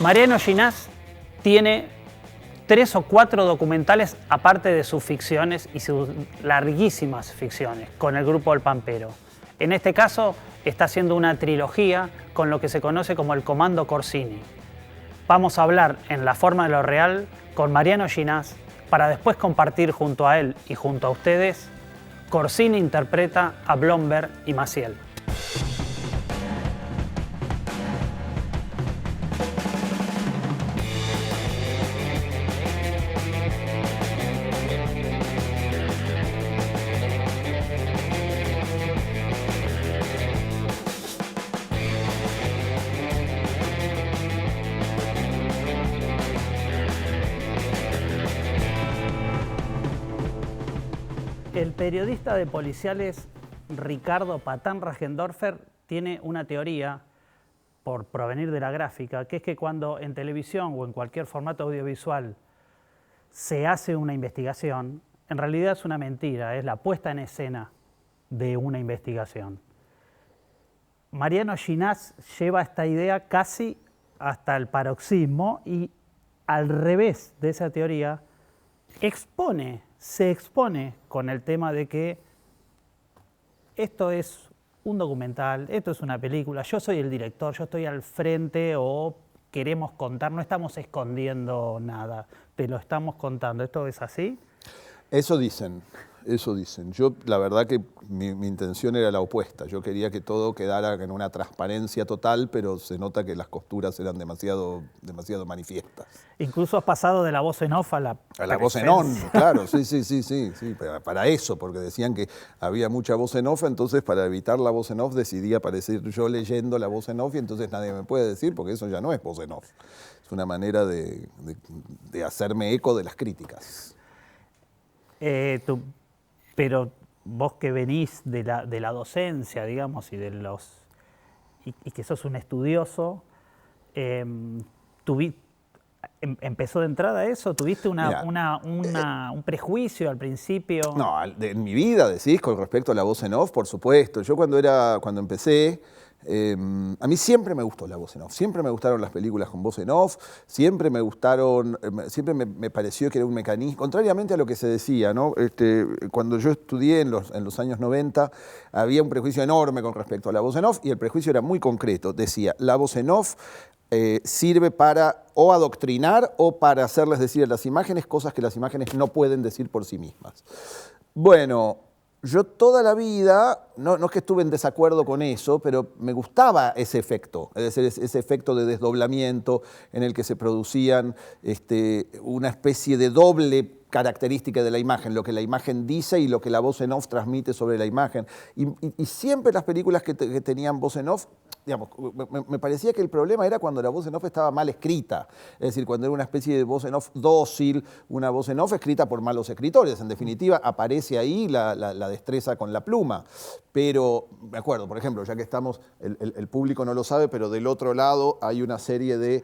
Mariano Ginás tiene 3 o 4 documentales aparte de sus ficciones y sus larguísimas ficciones con el grupo El Pampero. En este caso está haciendo una trilogía con lo que se conoce como el Comando Corsini. Vamos a hablar en La Forma de lo Real con Mariano Ginás para después compartir junto a él y junto a ustedes. Corsini interpreta a Blomberg y Maciel. El periodista de policiales Ricardo Patán Rajendorfer tiene una teoría, por provenir de la gráfica, que es que cuando en televisión o en cualquier formato audiovisual se hace una investigación, en realidad es una mentira, es la puesta en escena de una investigación. Mariano Ginás lleva esta idea casi hasta el paroxismo y, al revés de esa teoría, se expone con el tema de que esto es un documental, esto es una película, yo soy el director, yo estoy al frente o queremos contar, no estamos escondiendo nada, te lo estamos contando. ¿Esto es así? Eso dicen. Yo, la verdad que mi intención era la opuesta. Yo quería que todo quedara en una transparencia total, pero se nota que las costuras eran demasiado manifiestas. Incluso has pasado de la voz en off a la voz en on, claro, sí, para eso, porque decían que había mucha voz en off, entonces para evitar la voz en off decidí aparecer yo leyendo la voz en off y entonces nadie me puede decir, porque eso ya no es voz en off. Es una manera de hacerme eco de las críticas. Pero vos que venís de la docencia, digamos, y que sos un estudioso, ¿empezó de entrada eso? ¿Tuviste un prejuicio al principio? No, en mi vida, decís, con respecto a la voz en off, por supuesto. Yo cuando empecé, a mí siempre me gustó la voz en off, siempre me gustaron las películas con voz en off, siempre me pareció que era un mecanismo, contrariamente a lo que se decía, ¿no? Cuando yo estudié en los años 90, había un prejuicio enorme con respecto a la voz en off y el prejuicio era muy concreto. Decía, la voz en off sirve para o adoctrinar o para hacerles decir a las imágenes cosas que las imágenes no pueden decir por sí mismas. Bueno, yo toda la vida, no es que estuve en desacuerdo con eso, pero me gustaba ese efecto, es decir, ese efecto de desdoblamiento en el que se producían una especie de doble característica de la imagen, lo que la imagen dice y lo que la voz en off transmite sobre la imagen. Y siempre las películas que tenían voz en off, digamos, me parecía que el problema era cuando la voz en off estaba mal escrita, es decir, cuando era una especie de voz en off dócil, una voz en off escrita por malos escritores. En definitiva, aparece ahí la destreza con la pluma. Pero me acuerdo, por ejemplo, ya que estamos, el público no lo sabe, pero del otro lado hay una serie de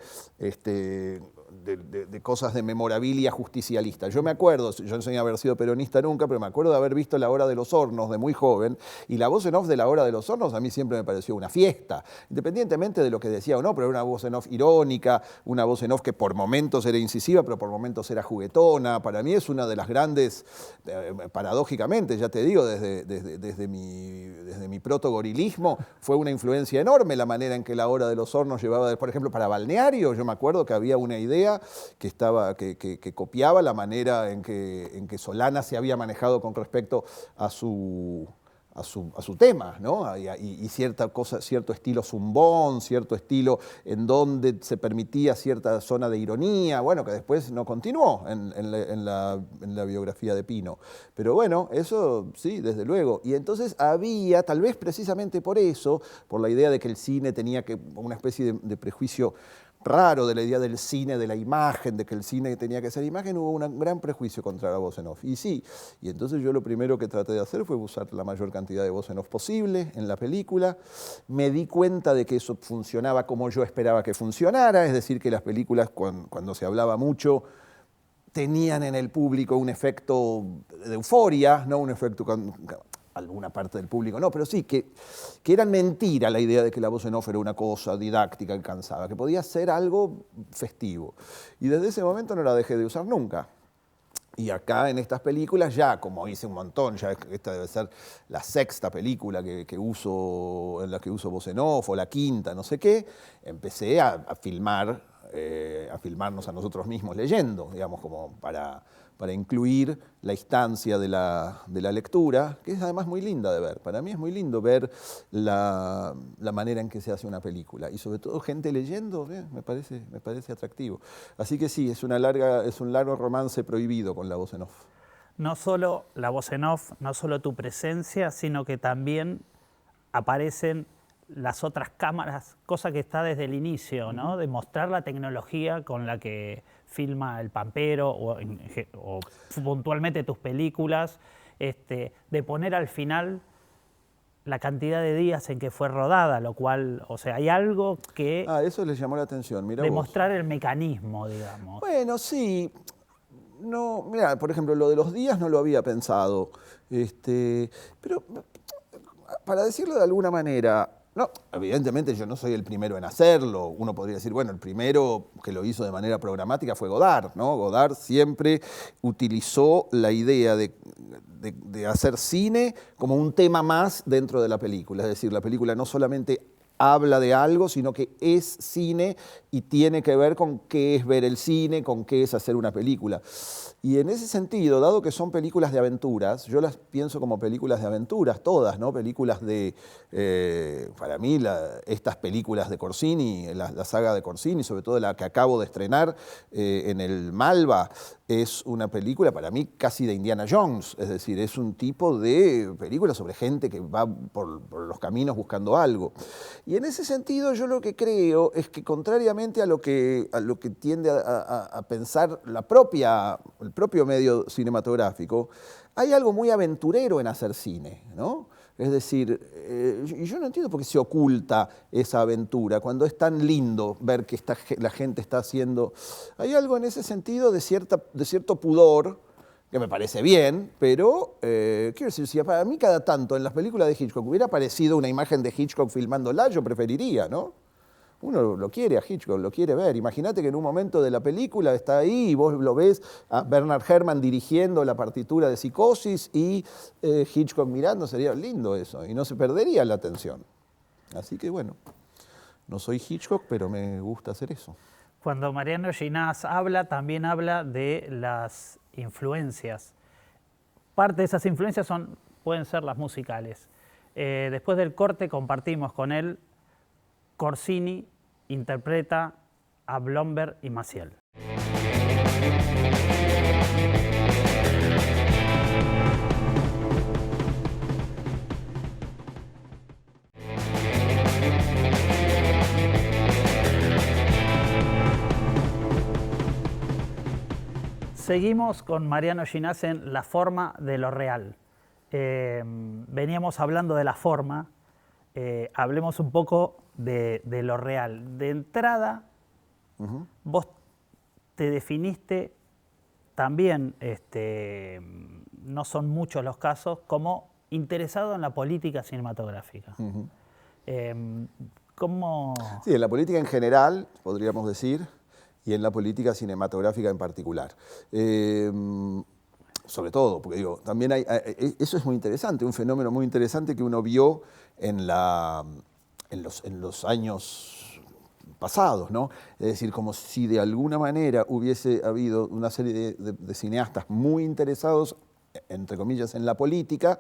cosas de memorabilia justicialista. Yo me acuerdo, yo no soy haber sido peronista nunca, pero me acuerdo de haber visto La Hora de los Hornos de muy joven, y la voz en off de La Hora de los Hornos a mí siempre me pareció una fiesta, independientemente de lo que decía o no, pero era una voz en off irónica, una voz en off que por momentos era incisiva, pero por momentos era juguetona. Para mí es una de las grandes, paradójicamente, ya te digo, desde mi protogorilismo, fue una influencia enorme la manera en que La Hora de los Hornos llevaba, por ejemplo, para Balneario. Yo me acuerdo que había una idea que copiaba la manera en que Solana se había manejado con respecto a su tema, ¿no? Y cierto estilo zumbón, cierto estilo en donde se permitía cierta zona de ironía, bueno, que después no continuó en la biografía de Pino. Pero bueno, eso sí, desde luego. Y entonces había, tal vez precisamente por eso, por la idea de que el cine tenía una especie de prejuicio raro de la idea del cine, de la imagen, de que el cine tenía que ser imagen, hubo un gran prejuicio contra la voz en off. Y sí, y entonces yo lo primero que traté de hacer fue usar la mayor cantidad de voz en off posible en la película. Me di cuenta de que eso funcionaba como yo esperaba que funcionara, es decir, que las películas, cuando se hablaba mucho, tenían en el público un efecto de euforia, no un efecto alguna parte del público no, pero sí, que era mentira la idea de que la voz en off era una cosa didáctica que cansaba, que podía ser algo festivo. Y desde ese momento no la dejé de usar nunca. Y acá en estas películas ya, como hice un montón, ya esta debe ser la sexta película que uso, en la que uso voz en off, o la quinta, no sé qué, empecé a filmar, a filmarnos a nosotros mismos leyendo, digamos, como para incluir la instancia de la lectura, que es además muy linda de ver. Para mí es muy lindo ver la manera en que se hace una película, y sobre todo gente leyendo, me parece atractivo. Así que sí, es un largo romance prohibido con la voz en off. No solo la voz en off, no solo tu presencia, sino que también aparecen las otras cámaras, cosa que está desde el inicio, ¿no? De mostrar la tecnología con la que filma El Pampero o puntualmente tus películas, de poner al final la cantidad de días en que fue rodada, lo cual, o sea, hay algo que... eso les llamó la atención, mira vos. Demostrar el mecanismo, digamos. Bueno, sí. No, mira, por ejemplo, lo de los días no lo había pensado, pero para decirlo de alguna manera, no, evidentemente yo no soy el primero en hacerlo. Uno podría decir, bueno, el primero que lo hizo de manera programática fue Godard, ¿no? Godard siempre utilizó la idea de hacer cine como un tema más dentro de la película. Es decir, la película no solamente habla de algo, sino que es cine y tiene que ver con qué es ver el cine, con qué es hacer una película. Y en ese sentido, dado que son películas de aventuras, yo las pienso como películas de aventuras, todas, ¿no? Películas de, para mí, estas películas de Corsini, la saga de Corsini, sobre todo la que acabo de estrenar en el Malva, es una película para mí casi de Indiana Jones, es decir, es un tipo de película sobre gente que va por los caminos buscando algo. Y en ese sentido yo lo que creo es que contrariamente a lo que tiende a pensar el propio medio cinematográfico, hay algo muy aventurero en hacer cine, ¿no? Es decir, y yo no entiendo por qué se oculta esa aventura, cuando es tan lindo ver que la gente está haciendo... Hay algo en ese sentido de cierto pudor, que me parece bien, pero quiero decir, si para mí cada tanto en las películas de Hitchcock hubiera aparecido una imagen de Hitchcock filmándola, yo preferiría, ¿no? Uno lo quiere a Hitchcock, lo quiere ver. Imagínate que en un momento de la película está ahí y vos lo ves a Bernard Herrmann dirigiendo la partitura de Psicosis y Hitchcock mirando, sería lindo eso, y no se perdería la atención. Así que bueno, no soy Hitchcock, pero me gusta hacer eso. Cuando Mariano Ginás habla, también habla de las influencias. Parte de esas influencias pueden ser las musicales. Después del corte compartimos con él. Corsini interpreta a Blomberg y Maciel. Seguimos con Mariano Ginás en La forma de lo real. Veníamos hablando de la forma, hablemos un poco de lo real. De entrada, vos te definiste también, no son muchos los casos, como interesado en la política cinematográfica. ¿Cómo? Sí, en la política en general, podríamos decir, y en la política cinematográfica en particular. Sobre todo, porque digo, también eso es muy interesante, un fenómeno muy interesante que uno vio en los años pasados, ¿no? Es decir, como si de alguna manera hubiese habido una serie de cineastas muy interesados, entre comillas, en la política,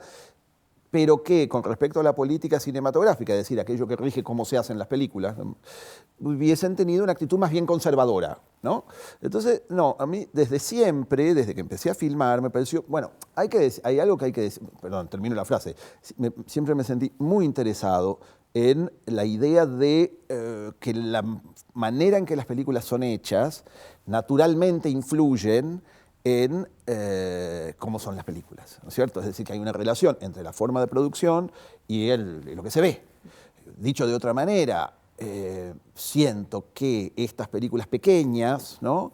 pero que con respecto a la política cinematográfica, es decir, aquello que rige cómo se hacen las películas, hubiesen tenido una actitud más bien conservadora, ¿no? Entonces, no, a mí desde siempre, desde que empecé a filmar, me pareció, bueno, hay algo que hay que decir, perdón, termino la frase, siempre me sentí muy interesado en la idea de que la manera en que las películas son hechas naturalmente influyen en cómo son las películas, ¿no es cierto? Es decir, que hay una relación entre la forma de producción y lo que se ve. Dicho de otra manera, siento que estas películas pequeñas, ¿no?,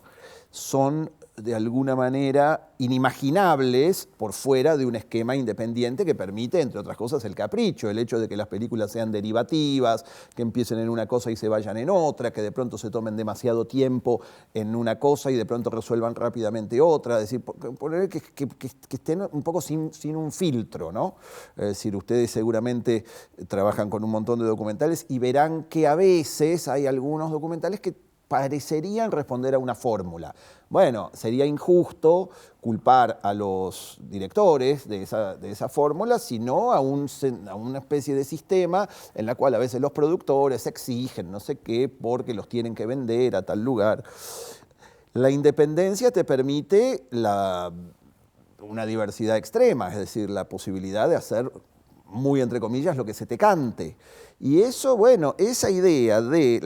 son de alguna manera inimaginables por fuera de un esquema independiente que permite, entre otras cosas, el capricho, el hecho de que las películas sean derivativas, que empiecen en una cosa y se vayan en otra, que de pronto se tomen demasiado tiempo en una cosa y de pronto resuelvan rápidamente otra, es decir, poner que estén un poco sin un filtro, ¿no? Es decir, ustedes seguramente trabajan con un montón de documentales y verán que a veces hay algunos documentales que parecerían responder a una fórmula. Bueno, sería injusto culpar a los directores de esa fórmula, sino a una especie de sistema en la cual a veces los productores exigen no sé qué porque los tienen que vender a tal lugar. La independencia te permite una diversidad extrema, es decir, la posibilidad de hacer muy entre comillas, lo que se te cante. Y eso, bueno, esa idea de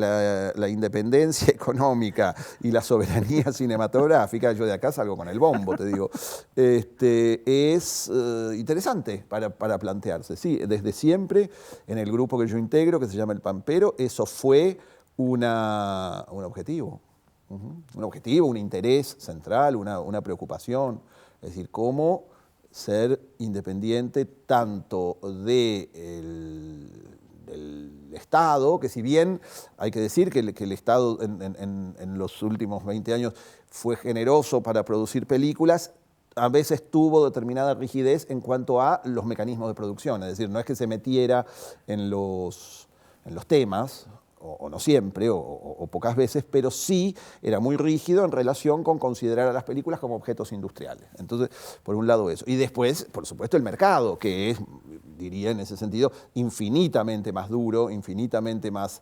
la independencia económica y la soberanía cinematográfica, yo de acá salgo con el bombo, te digo, es interesante para plantearse. Sí, desde siempre, en el grupo que yo integro, que se llama El Pampero, eso fue un objetivo. Un objetivo, un interés central, una preocupación. Es decir, cómo ser independiente tanto del Estado, que si bien hay que decir que el Estado en los últimos 20 años fue generoso para producir películas, a veces tuvo determinada rigidez en cuanto a los mecanismos de producción, es decir, no es que se metiera en los temas, o no siempre, o pocas veces, pero sí era muy rígido en relación con considerar a las películas como objetos industriales. Entonces, por un lado eso. Y después, por supuesto, el mercado, que es, diría en ese sentido, infinitamente más duro, infinitamente más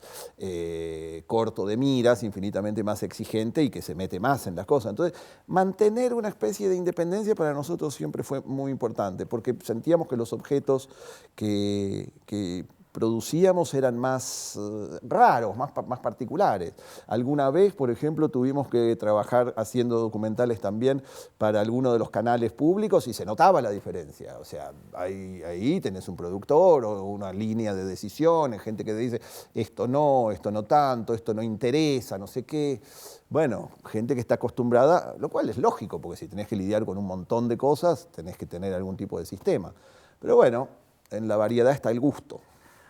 corto de miras, infinitamente más exigente y que se mete más en las cosas. Entonces, mantener una especie de independencia para nosotros siempre fue muy importante, porque sentíamos que los objetos que producíamos eran más raros, más particulares. Alguna vez, por ejemplo, tuvimos que trabajar haciendo documentales también para alguno de los canales públicos y se notaba la diferencia. O sea, ahí tenés un productor o una línea de decisiones, gente que te dice esto no tanto, esto no interesa, no sé qué. Bueno, gente que está acostumbrada, lo cual es lógico, porque si tenés que lidiar con un montón de cosas, tenés que tener algún tipo de sistema. Pero bueno, en la variedad está el gusto.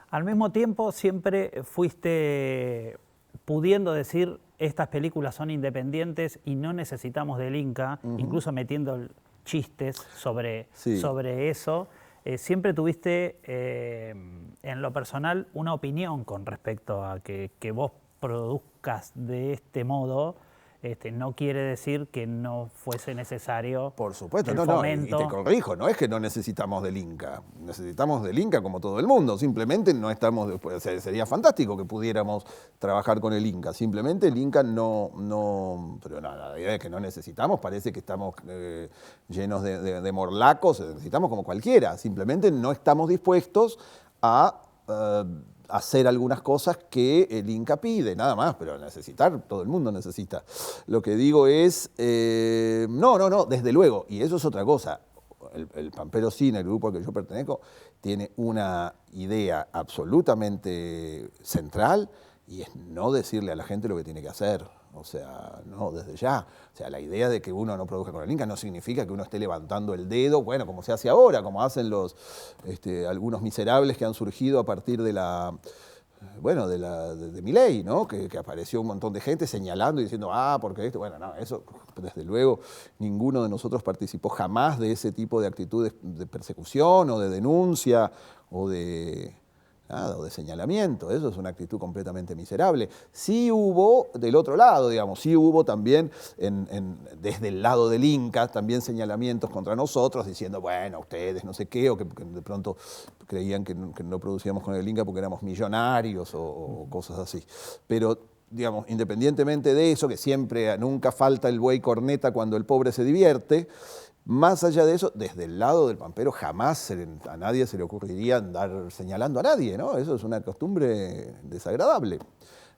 Al mismo tiempo, siempre fuiste pudiendo decir estas películas son independientes y no necesitamos del Inca, incluso metiendo chistes sobre eso. Siempre tuviste, en lo personal, una opinión con respecto a que vos produzcas de este modo. No quiere decir que no fuese necesario. Por supuesto, el no, fomento. y te corrijo, no es que no necesitamos del Inca, necesitamos del Inca como todo el mundo, simplemente no estamos, sería fantástico que pudiéramos trabajar con el Inca, simplemente el Inca pero la idea de que no necesitamos, parece que estamos llenos de morlacos, necesitamos como cualquiera, simplemente no estamos dispuestos a hacer algunas cosas que el Inca pide, nada más, pero necesitar, todo el mundo necesita. Lo que digo es, no, desde luego, y eso es otra cosa. El Pampero Cine, el grupo al que yo pertenezco, tiene una idea absolutamente central y es no decirle a la gente lo que tiene que hacer. O sea, no, desde ya. O sea, la idea de que uno no produzca con el Inca no significa que uno esté levantando el dedo, bueno, como se hace ahora, como hacen algunos miserables que han surgido a partir de Milei, ¿no? Que apareció un montón de gente señalando y diciendo, porque esto, bueno, no, eso, desde luego, ninguno de nosotros participó jamás de ese tipo de actitudes de persecución o de denuncia o de señalamiento. Eso es una actitud completamente miserable. Sí hubo, del otro lado, digamos, sí hubo también, desde el lado del Inca, también señalamientos contra nosotros, diciendo, bueno, ustedes no sé qué, o que de pronto creían que no producíamos con el Inca porque éramos millonarios o cosas así. Pero, digamos, independientemente de eso, que nunca falta el buey corneta cuando el pobre se divierte, más allá de eso, desde el lado del Pampero jamás a nadie se le ocurriría andar señalando a nadie, ¿no? Eso es una costumbre desagradable,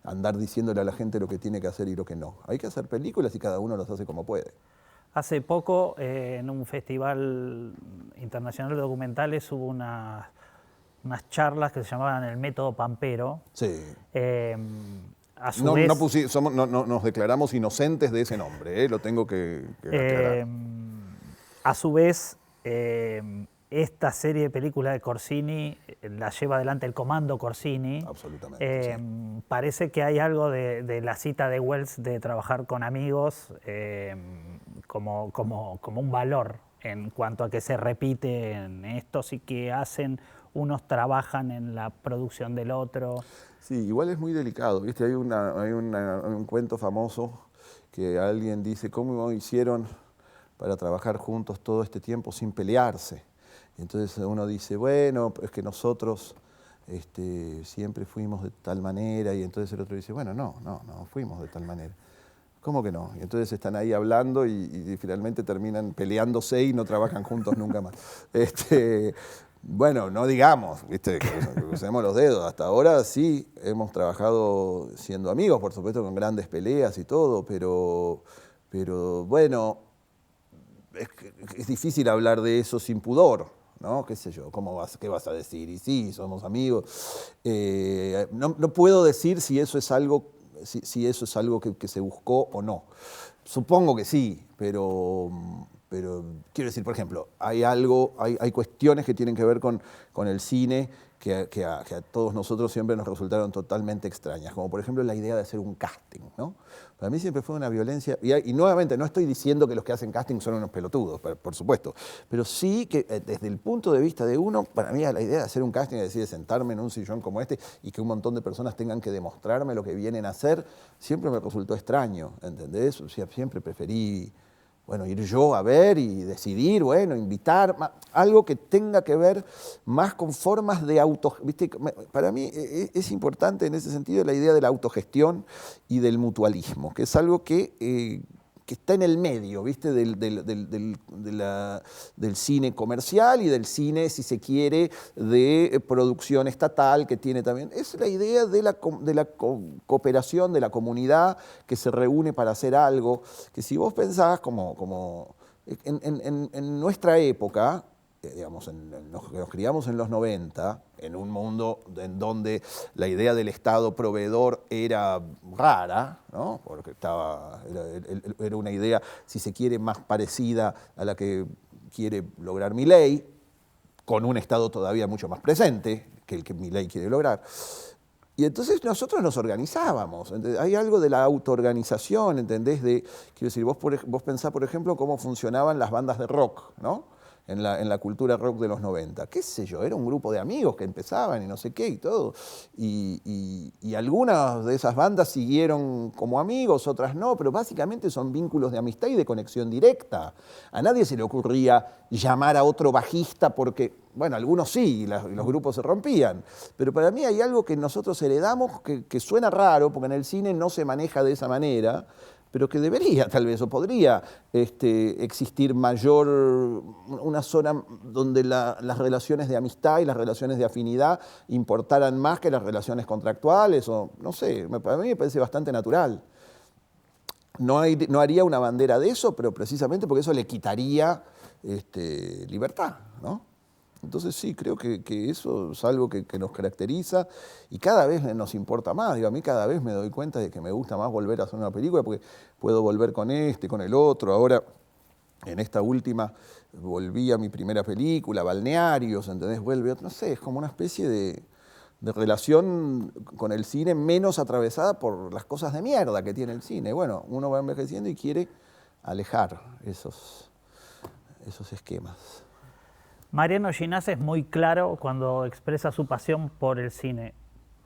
andar diciéndole a la gente lo que tiene que hacer y lo que no. Hay que hacer películas y cada uno las hace como puede. Hace poco, en un festival internacional de documentales, hubo unas charlas que se llamaban el método Pampero. Sí. a su vez... nos declaramos inocentes de ese nombre, lo tengo que aclarar. A su vez, esta serie de películas de Corsini la lleva adelante el Comando Corsini. Absolutamente, sí. Parece que hay algo de la cita de Wells de trabajar con amigos como un valor en cuanto a que se repiten estos y que unos trabajan en la producción del otro. Sí, igual es muy delicado, ¿viste? Hay un cuento famoso que alguien dice, ¿cómo hicieron para trabajar juntos todo este tiempo sin pelearse? Y entonces uno dice, bueno, es que nosotros siempre fuimos de tal manera, y entonces el otro dice, bueno, no fuimos de tal manera. ¿Cómo que no? Y entonces están ahí hablando y finalmente terminan peleándose y no trabajan juntos nunca más. Bueno, no digamos, ¿viste? Que crucemos los dedos. Hasta ahora sí hemos trabajado siendo amigos, por supuesto con grandes peleas y todo, pero bueno, es difícil hablar de eso sin pudor, ¿no? ¿Qué sé yo? ¿Qué vas a decir? Y sí, somos amigos. No puedo decir si eso es algo, si eso es algo que se buscó o no. Supongo que sí, pero quiero decir, por ejemplo, hay cuestiones que tienen que ver con el cine que a todos nosotros siempre nos resultaron totalmente extrañas, como por ejemplo la idea de hacer un casting, ¿no? Para mí siempre fue una violencia, y nuevamente no estoy diciendo que los que hacen casting son unos pelotudos, por supuesto, pero sí que desde el punto de vista de uno, para mí la idea de hacer un casting, es decir, de sentarme en un sillón como este y que un montón de personas tengan que demostrarme lo que vienen a hacer, siempre me resultó extraño, ¿entendés? O sea, siempre preferí... Bueno, ir yo a ver y decidir, bueno, invitar, algo que tenga que ver más con formas de ¿viste? Para mí es importante en ese sentido la idea de la autogestión y del mutualismo, que es algo que está en el medio, ¿viste? Del cine comercial y del cine, si se quiere, de producción estatal, que tiene también. Es la idea de la cooperación, de la comunidad que se reúne para hacer algo, que si vos pensás como en nuestra época, digamos, nos criamos en los 90, en un mundo en donde la idea del Estado proveedor era rara, ¿no? Porque era una idea, si se quiere, más parecida a la que quiere lograr Milei, con un Estado todavía mucho más presente que el que Milei quiere lograr. Y entonces nosotros nos organizábamos. Hay algo de la autoorganización, ¿entendés? Quiero decir, vos pensás, por ejemplo, cómo funcionaban las bandas de rock, ¿no? En la cultura rock de los 90. ¿Qué sé yo? Era un grupo de amigos que empezaban y no sé qué y todo. Y algunas de esas bandas siguieron como amigos, otras no, pero básicamente son vínculos de amistad y de conexión directa. A nadie se le ocurría llamar a otro bajista porque, bueno, algunos sí, y los grupos se rompían. Pero para mí hay algo que nosotros heredamos que suena raro, porque en el cine no se maneja de esa manera, pero que debería tal vez, o podría existir una zona donde las relaciones de amistad y las relaciones de afinidad importaran más que las relaciones contractuales, o no sé, para mí me parece bastante natural. No haría una bandera de eso, pero precisamente porque eso le quitaría libertad, ¿no? Entonces sí, creo que eso es algo que nos caracteriza y cada vez nos importa más. Digo, a mí cada vez me doy cuenta de que me gusta más volver a hacer una película porque puedo volver con con el otro. Ahora, en esta última, volví a mi primera película, Balnearios, ¿entendés? Vuelve, no sé, es como una especie de relación con el cine menos atravesada por las cosas de mierda que tiene el cine. Bueno, uno va envejeciendo y quiere alejar esos esquemas. Mariano Ginás es muy claro cuando expresa su pasión por el cine.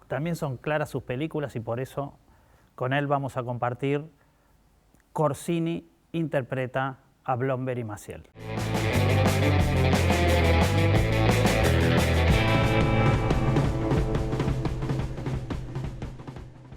También son claras sus películas y por eso con él vamos a compartir Corsini interpreta a Blomberg y Maciel.